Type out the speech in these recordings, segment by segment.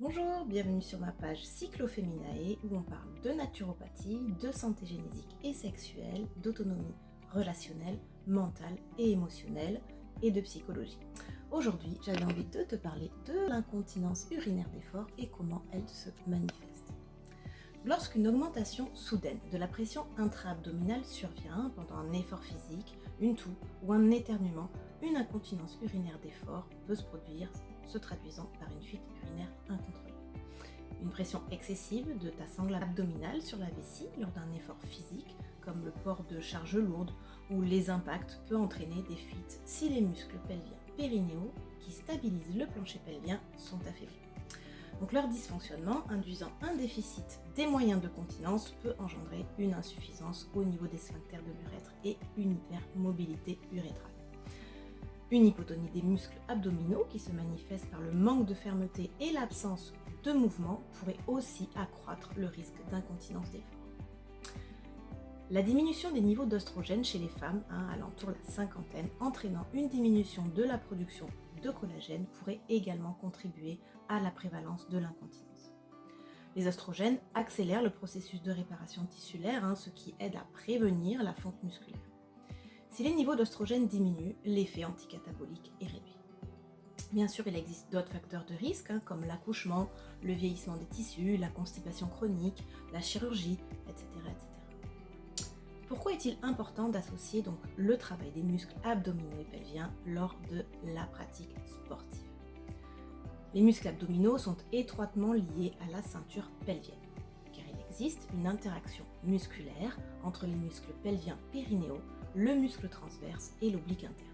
Bonjour, bienvenue sur ma page Cyclofeminae où on parle de naturopathie, de santé génésique et sexuelle, d'autonomie relationnelle, mentale et émotionnelle et de psychologie. Aujourd'hui, j'avais envie de te parler de l'incontinence urinaire d'effort et comment elle se manifeste. Lorsqu'une augmentation soudaine de la pression intra-abdominale survient pendant un effort physique, une toux ou un éternuement, une incontinence urinaire d'effort peut se produire, se traduisant par une fuite urinaire incontrôlée. Une pression excessive de ta sangle abdominale sur la vessie lors d'un effort physique, comme le port de charges lourdes ou les impacts, peut entraîner des fuites si les muscles pelviens périnéaux, qui stabilisent le plancher pelvien, sont affaiblis. Donc leur dysfonctionnement, induisant un déficit des moyens de continence, peut engendrer une insuffisance au niveau des sphincters de l'urètre et une hypermobilité urétrale. Une hypotonie des muscles abdominaux qui se manifeste par le manque de fermeté et l'absence de mouvement pourrait aussi accroître le risque d'incontinence d'effort. La diminution des niveaux d'œstrogène chez les femmes, alentour de la cinquantaine, entraînant une diminution de la production de collagène, pourrait également contribuer à la prévalence de l'incontinence. Les œstrogènes accélèrent le processus de réparation tissulaire, ce qui aide à prévenir la fonte musculaire. Si les niveaux d'œstrogène diminuent, l'effet anticatabolique est réduit. Bien sûr, il existe d'autres facteurs de risque, comme l'accouchement, le vieillissement des tissus, la constipation chronique, la chirurgie, etc. Pourquoi est-il important d'associer donc le travail des muscles abdominaux et pelviens lors de la pratique sportive? Les muscles abdominaux sont étroitement liés à la ceinture pelvienne, car il existe une interaction musculaire entre les muscles pelviens périnéaux, le muscle transverse et l'oblique interne.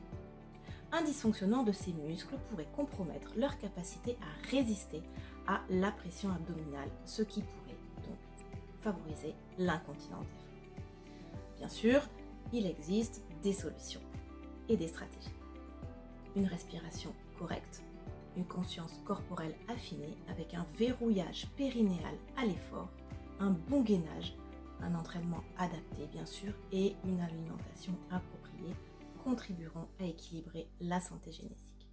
Un dysfonctionnement de ces muscles pourrait compromettre leur capacité à résister à la pression abdominale, ce qui pourrait donc favoriser l'incontinence d'effort. Bien sûr, il existe des solutions et des stratégies. Une respiration correcte, une conscience corporelle affinée avec un verrouillage périnéal à l'effort, un bon gainage, un entraînement adapté bien sûr et une alimentation appropriée contribueront à équilibrer la santé génétique.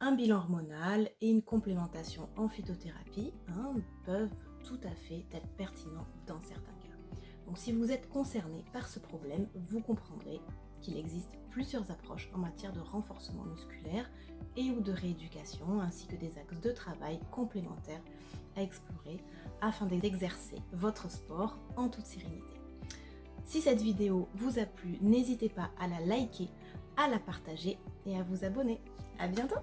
Un bilan hormonal et une complémentation en phytothérapie peuvent tout à fait être pertinents dans certains cas. Donc si vous êtes concerné par ce problème, vous comprendrez qu'il existe plusieurs approches en matière de renforcement musculaire et ou de rééducation, ainsi que des axes de travail complémentaires à explorer afin d'exercer votre sport en toute sérénité. Si cette vidéo vous a plu, n'hésitez pas à la liker, à la partager et à vous abonner. À bientôt!